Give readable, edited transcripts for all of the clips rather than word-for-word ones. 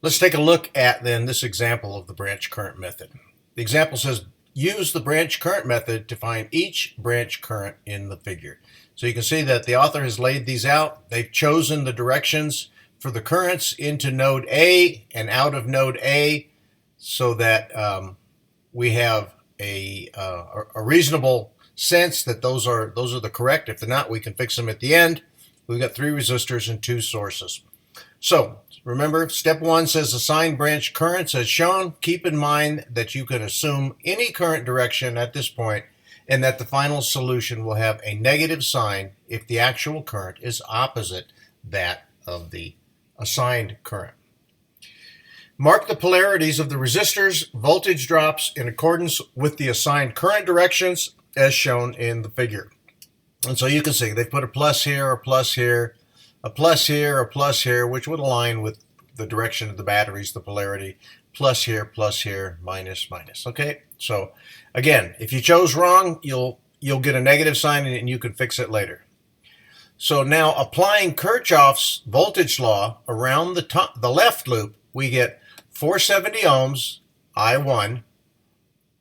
Let's take a look at then this example of the branch current method. The example says use the branch current method to find each branch current in the figure. So you can see that the author has laid these out. They've chosen the directions for the currents into node A and out of node A so that we have a reasonable sense that those are the correct. If they're not, we can fix them at the end. We've got 3 resistors and 2 sources. So remember, step 1 says assign branch currents as shown. Keep in mind that you can assume any current direction at this point and that the final solution will have a negative sign if the actual current is opposite that of the assigned current. Mark the polarities of the resistors, voltage drops in accordance with the assigned current directions as shown in the figure. And so you can see they put a plus here, a plus here, a plus here, a plus here, which would align with the direction of the batteries, the polarity, plus here, minus, minus. Okay, so again, if you chose wrong, you'll get a negative sign and you can fix it later. So now applying Kirchhoff's voltage law around the left loop, we get 470 ohms, I1,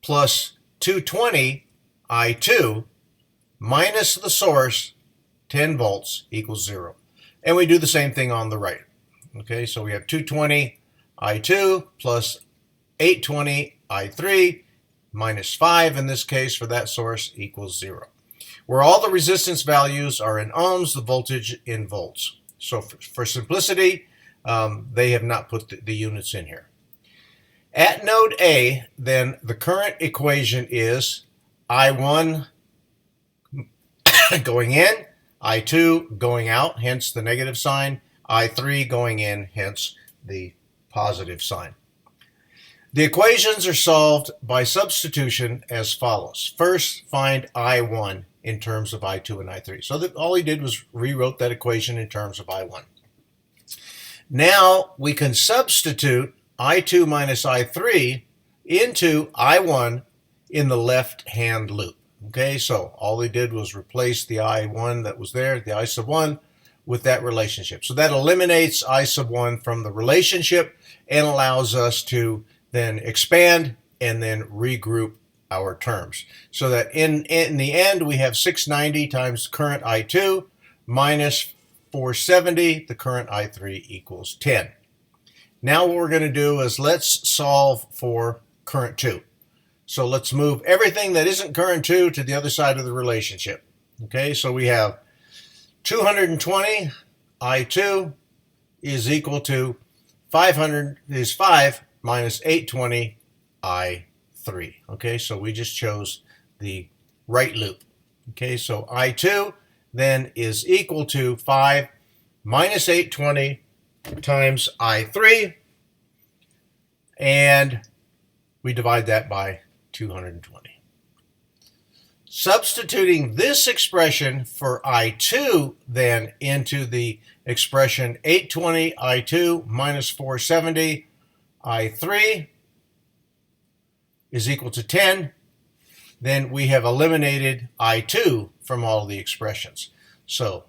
plus 220, I2, minus the source, 10 volts, equals 0. And we do the same thing on the right. Okay, so we have 220 I2 plus 820 I3 minus 5 in this case for that source equals 0. Where all the resistance values are in ohms, the voltage in volts. So for simplicity, they have not put the units in here. At node A, then the current equation is I1 going in, I2 going out, hence the negative sign, I3 going in, hence the positive sign. The equations are solved by substitution as follows. First, find I1 in terms of I2 and I3. So all he did was rewrote that equation in terms of I1. Now we can substitute I2 minus I3 into I1 in the left-hand loop. Okay, so all they did was replace the I1 that was there, the I sub 1, with that relationship. So that eliminates I sub 1 from the relationship and allows us to then expand and then regroup our terms. So that in the end, we have 690 times current I2 minus 470, the current I3 equals 10. Now what we're going to do is let's solve for current 2. So let's move everything that isn't current 2 to the other side of the relationship. Okay, so we have 220 I2 is equal to 5 minus 820 I3. Okay, so we just chose the right loop. Okay, so I2 then is equal to 5 minus 820 times I3, and we divide that by 220. Substituting this expression for I2 then into the expression 820 I2 minus 470 I3 is equal to 10, then we have eliminated I2 from all of the expressions. So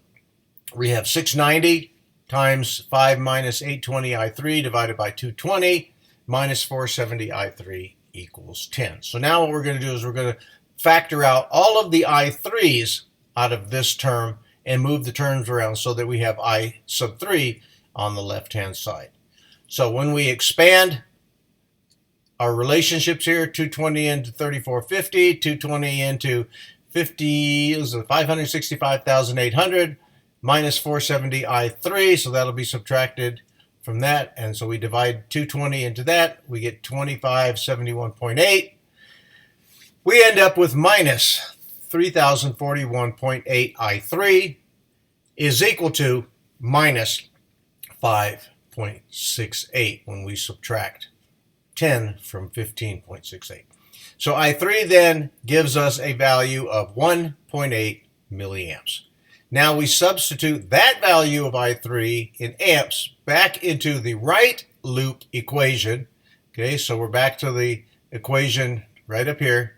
we have 690 times 5 minus 820 I3 divided by 220 minus 470 I3 equals 10. So now what we're going to do is we're going to factor out all of the I3s out of this term and move the terms around so that we have I sub 3 on the left-hand side. So when we expand our relationships here, 220 into 3450, 220 into 565,800 minus 470 I3, so that'll be subtracted from that, and so we divide 220 into that, we get 2571.8. We end up with minus 3041.8 I3 is equal to minus 5.68 when we subtract 10 from 15.68. So I3 then gives us a value of 1.8 milliamps. Now we substitute that value of I3 in amps back into the right loop equation. Okay, so we're back to the equation right up here.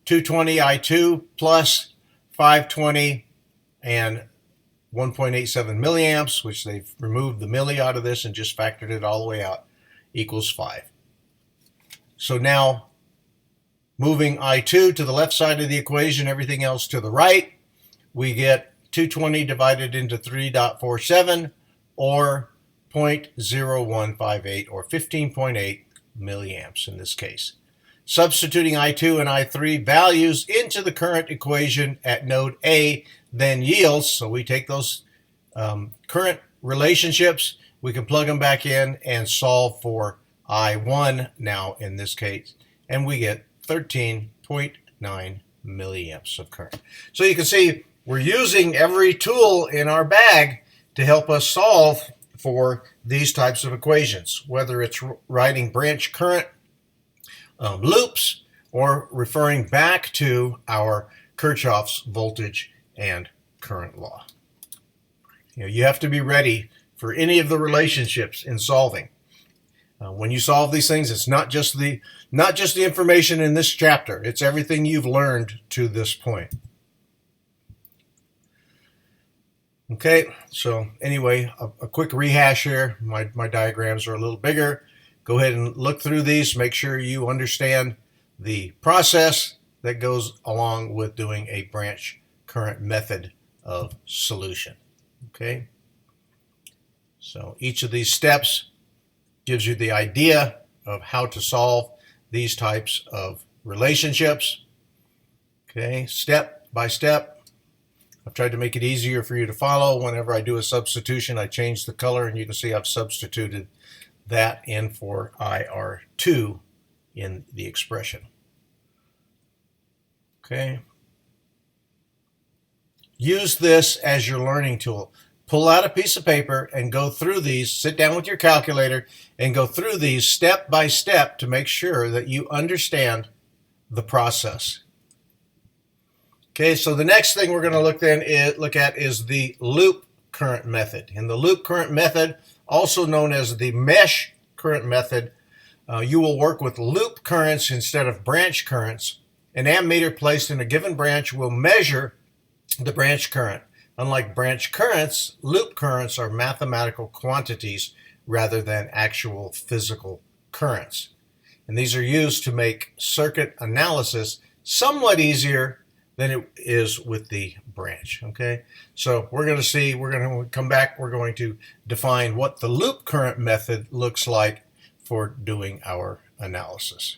220 I2 plus 520 and 1.87 milliamps, which they've removed the milli out of this and just factored it all the way out, equals 5. So now, moving I2 to the left side of the equation, everything else to the right, we get 220 divided into 3.47, or 0.0158, or 15.8 milliamps in this case. Substituting I2 and I3 values into the current equation at node A then yields, so we take those current relationships, we can plug them back in and solve for I1 now in this case, and we get 13.9 milliamps of current. So you can see we're using every tool in our bag to help us solve for these types of equations, whether it's writing branch current loops or referring back to our Kirchhoff's voltage and current law. You have to be ready for any of the relationships in solving. When you solve these things, it's not just the information in this chapter. It's everything you've learned to this point. Okay, so anyway, a quick rehash here. My diagrams are a little bigger. Go ahead and look through these. Make sure you understand the process that goes along with doing a branch current method of solution. Okay, so each of these steps gives you the idea of how to solve these types of relationships. Okay, step by step. I've tried to make it easier for you to follow. Whenever I do a substitution, I change the color, and you can see I've substituted that in for IR2 in the expression. Okay. Use this as your learning tool. Pull out a piece of paper and go through these. Sit down with your calculator and go through these step by step to make sure that you understand the process. Okay, so the next thing we're going to look at is the loop current method. In the loop current method, also known as the mesh current method, you will work with loop currents instead of branch currents. An ammeter placed in a given branch will measure the branch current. Unlike branch currents, loop currents are mathematical quantities rather than actual physical currents. And these are used to make circuit analysis somewhat easier than it is with the branch. Okay, so we're going to come back, we're going to define what the loop current method looks like for doing our analysis.